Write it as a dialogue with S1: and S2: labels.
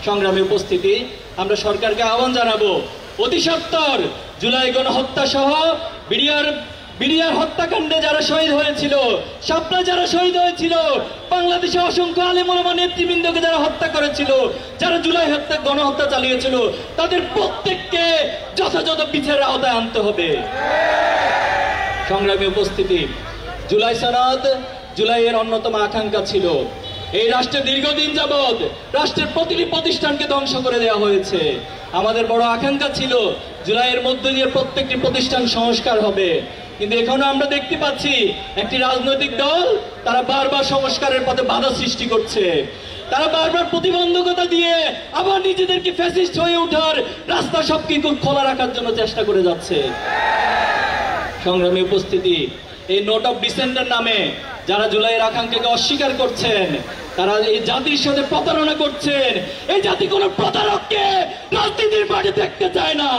S1: সংগ্রামী উপস্থিতি, আমরা সরকারকে আহ্বান জানাবো অতি সত্বর জুলাই গণহত্যা সহ বিডিআর হত্যাকাণ্ডে যারা শহীদ হয়েছিল, শাপলা যারা শহীদ হয়েছিল, বাংলাদেশে অসংখ্য আলেম ওলামা নেতৃবৃন্দকে যারা হত্যা করেছিল, যারা জুলাই গণহত্যা চালিয়েছিল, তাদের প্রত্যেককে যথাযথ বিচারের আওতায় আনতে হবে। সংগ্রামী উপস্থিতি, জুলাই সনদ জুলাইয়ের অন্যতম আকাঙ্ক্ষা ছিল। এই রাষ্ট্রে দীর্ঘদিন যাবৎ রাষ্ট্রের প্রতিটি প্রতিষ্ঠানকে ধ্বংস করে দেওয়া হয়েছে। আমাদের বড় আকাঙ্ক্ষা ছিল জুলাইয়ের মধ্য দিয়ে প্রত্যেকটি প্রতিষ্ঠান সংস্কার হবে, কিন্তু এখনো আমরা দেখতে পাচ্ছি একটি রাজনৈতিক দল তারা বারবার সংস্কারের পথে বাধা সৃষ্টি করছে। তারা বারবার প্রতিবন্ধকতা দিয়ে আবার নিজেদেরকে ফ্যাসিস্ট হয়ে ওঠার রাস্তা সবকিছু খোলা রাখার জন্য চেষ্টা করে যাচ্ছে। সংগ্রামী উপস্থিতি, এই নোট অফ ডিসেন্টের নামে যারা জুলাইয়ের আকাঙ্ক্ষাকে অস্বীকার করছেন, তারা এই জাতির সাথে প্রতারণা করছেন। এই জাতি কোনো প্রতারককে রাজনীতির মাঠে দেখতে চায় না।